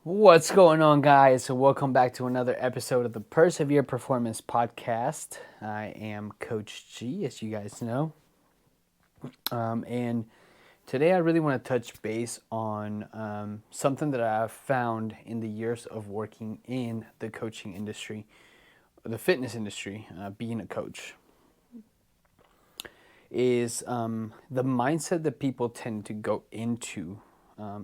What's going on, guys? So welcome back to another episode of the Persevere Performance Podcast. I am Coach G, as you guys know. And today I really want to touch base on something that I've found in the years of working in the coaching industry, the fitness industry, being a coach, is the mindset that people tend to go into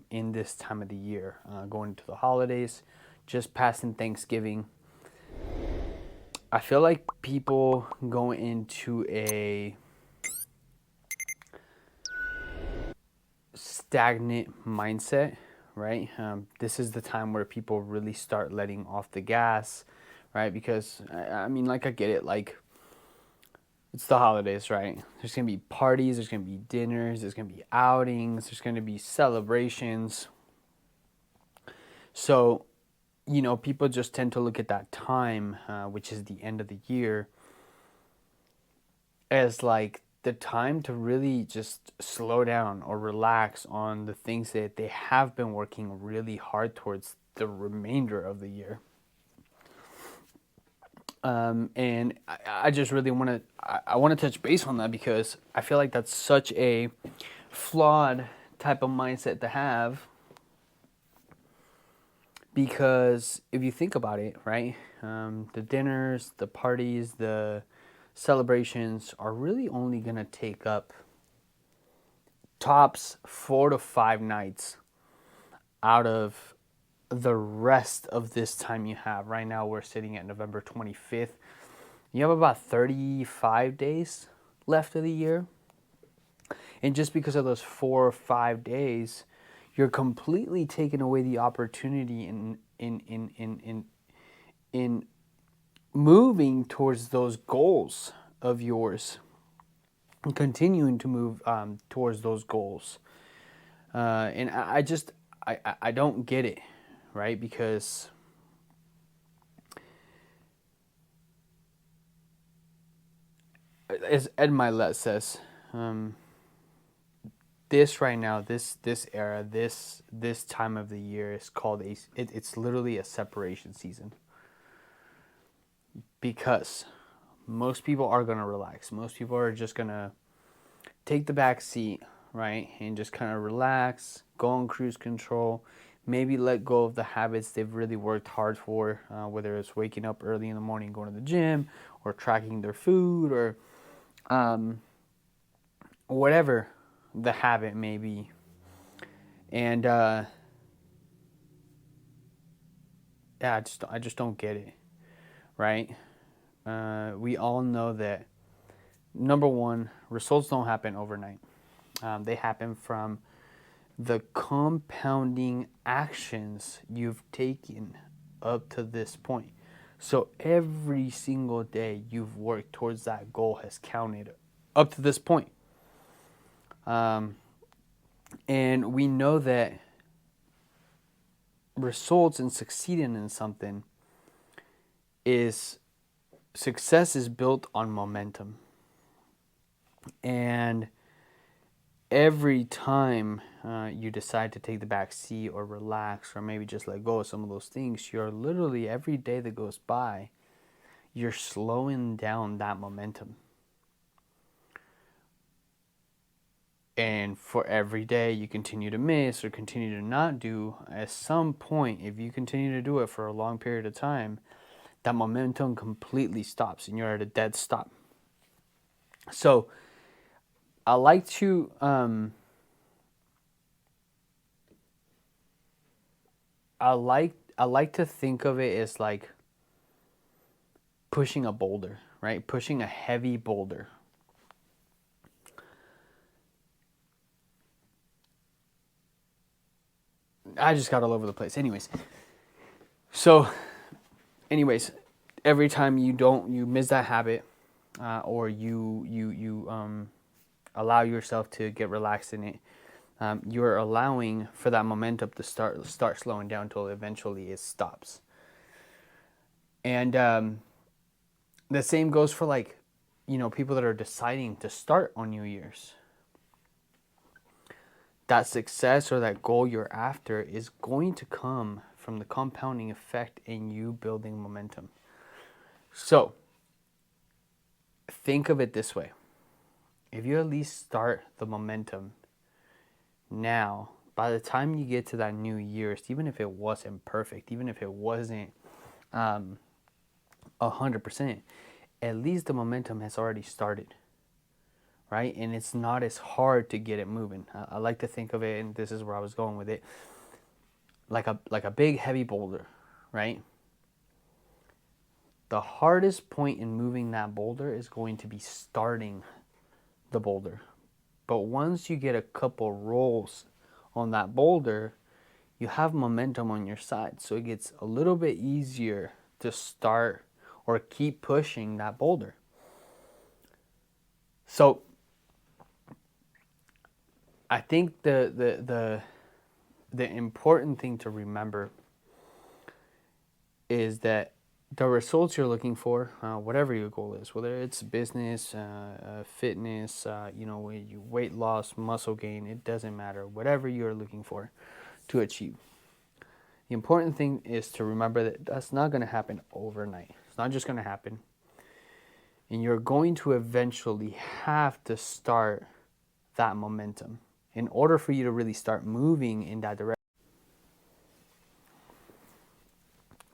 in this time of the year, going into the holidays, just passing Thanksgiving. I feel like people go into a stagnant mindset, right? This is the time where people really start letting off the gas, right? Because, I mean, like, I get it. Like, it's the holidays, right? There's going to be parties, there's going to be dinners, there's going to be outings, there's going to be celebrations. So, people just tend to look at that time, which is the end of the year, as like the time to really just slow down or relax on the things that they have been working really hard towards the remainder of the year. And I just really want to I want to touch base on that because I feel like that's such a flawed type of mindset to have. Because if you think about it, right, the dinners, the parties, the celebrations are really only going to take up tops 4 to 5 nights out of the rest of this time you have. Right now, we're sitting at November 25th. You have about 35 days left of the year. And just because of those 4 or 5 days, you're completely taking away the opportunity in moving towards those goals of yours and continuing to move towards those goals. And I don't get it, right? Because as Ed Milet says, this right now, this era, this time of the year is called it's literally a separation season, because most people are gonna relax. Most people are just gonna take the back seat, right, and just kind of relax, go on cruise control, maybe let go of the habits they've really worked hard for, whether it's waking up early in the morning, going to the gym, or tracking their food, or whatever the habit may be. And yeah, I just don't get it, right? We all know that, number one, results don't happen overnight. They happen from the compounding actions you've taken up to this point. So every single day you've worked towards that goal has counted up to this point. And we know that results and succeeding in something is success is built on momentum. And every time you decide to take the back seat or relax or maybe just let go of some of those things, you're literally, every day that goes by, you're slowing down that momentum. And for every day you continue to miss or continue to not do, at some point, if you continue to do it for a long period of time, that momentum completely stops and you're at a dead stop. So I like to I like to think of it as like pushing a boulder, right? Pushing a heavy boulder. I just got all over the place. So, every time you miss that habit, or you allow yourself to get relaxed in it, you're allowing for that momentum to start slowing down until eventually it stops. And the same goes for, like, people that are deciding to start on New Year's. That success or that goal you're after is going to come from the compounding effect in you building momentum. So think of it this way. If you at least start the momentum now, by the time you get to that new year, even if it wasn't perfect, even if it wasn't 100%, at least the momentum has already started, right? And it's not as hard to get it moving. I like to think of it, and this is where I was going with it, like a big heavy boulder, right? The hardest point in moving that boulder is going to be starting the boulder. But once you get a couple rolls on that boulder, you have momentum on your side. So it gets a little bit easier to start or keep pushing that boulder. So I think the important thing to remember is that the results you're looking for, whatever your goal is, whether it's business, fitness, weight loss, muscle gain, it doesn't matter. Whatever you're looking for to achieve. The important thing is to remember that that's not going to happen overnight. It's not just going to happen. And you're going to eventually have to start that momentum in order for you to really start moving in that direction.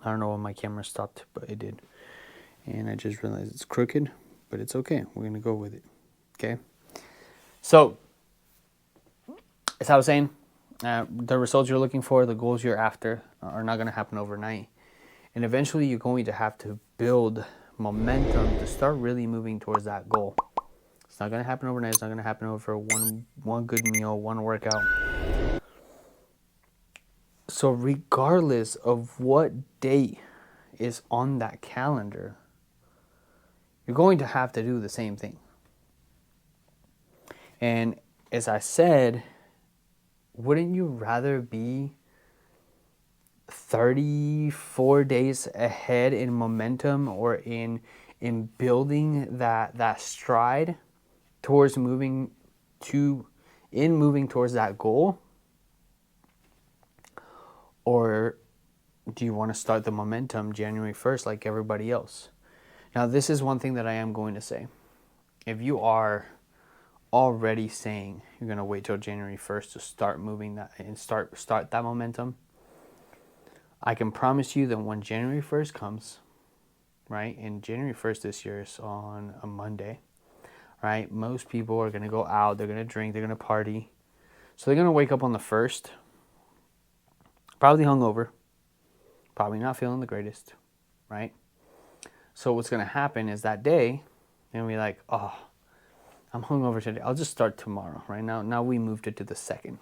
I don't know when my camera stopped, but it did. And I just realized it's crooked, but it's okay. We're going to go with it. Okay? So, as I was saying, the results you're looking for, the goals you're after are not going to happen overnight. And eventually you're going to have to build momentum to start really moving towards that goal. It's not going to happen overnight. It's not going to happen over one good meal, one workout. So regardless of what date is on that calendar, you're going to have to do the same thing. And as I said, wouldn't you rather be 34 days ahead in momentum or in building that stride towards moving towards that goal? Or do you want to start the momentum January 1st like everybody else? Now, this is one thing that I am going to say. If you are already saying you're going to wait till January 1st to start moving that and start that momentum, I can promise you that when January 1st comes, right, and January 1st this year is on a Monday, right, most people are going to go out, they're going to drink, they're going to party. So they're going to wake up on the 1st, probably hungover, probably not feeling the greatest, right? So what's going to happen is that day, and we're like, oh, I'm hungover today. I'll just start tomorrow, right? Now we moved it to the 2nd.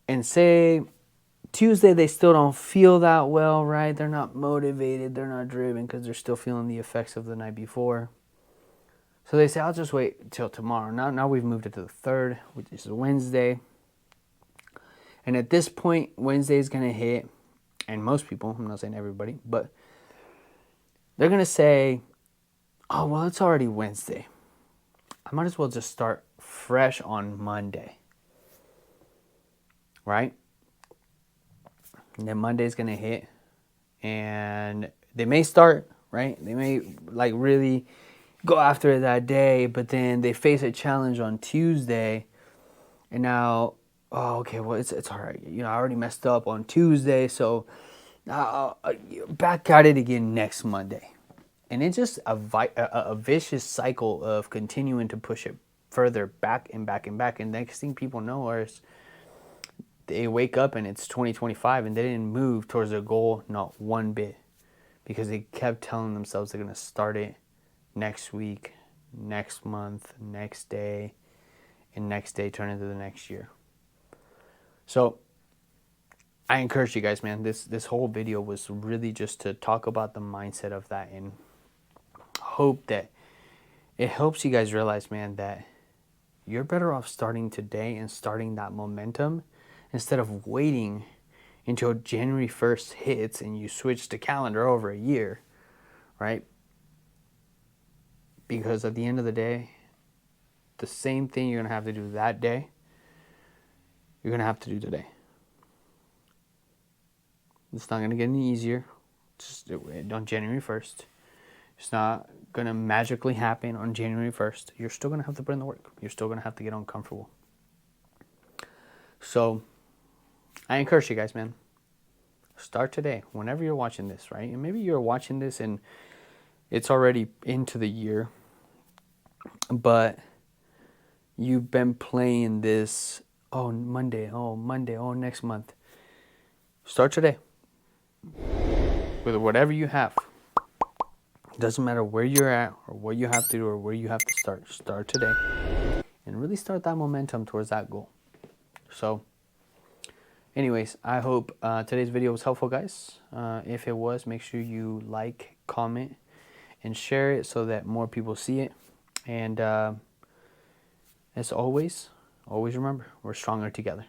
And say Tuesday they still don't feel that well, right? They're not motivated, they're not driven because they're still feeling the effects of the night before. So they say, I'll just wait till tomorrow. Now we've moved it to the 3rd, which is Wednesday. And at this point, Wednesday is going to hit, and most people, I'm not saying everybody, but they're going to say, oh, well, it's already Wednesday. I might as well just start fresh on Monday, right? And then Monday's going to hit, and they may start, right? They may really go after it that day, but then they face a challenge on Tuesday, and now, oh, okay, well, it's all right. I already messed up on Tuesday, so I'll back at it again next Monday. And it's just a vicious cycle of continuing to push it further back and back and back. And next thing people know is they wake up and it's 2025 and they didn't move towards their goal not one bit because they kept telling themselves they're going to start it next week, next month, next day, and next day turn into the next year. So I encourage you guys, man. This whole video was really just to talk about the mindset of that and hope that it helps you guys realize, man, that you're better off starting today and starting that momentum instead of waiting until January 1st hits and you switch the calendar over a year, right? Because at the end of the day, the same thing you're going to have to do that day, you're going to have to do today. It's not going to get any easier just on January 1st. It's not going to magically happen on January 1st. You're still going to have to put in the work. You're still going to have to get uncomfortable. So I encourage you guys, man. Start today, whenever you're watching this, right? And maybe you're watching this and it's already into the year, but you've been playing this, Monday, next month. Start today with whatever you have. It doesn't matter where you're at or what you have to do or where you have to start. Start today and really start that momentum towards that goal. So anyways, I hope today's video was helpful, guys. If it was, make sure you like, comment, and share it so that more people see it. And as always remember, we're stronger together.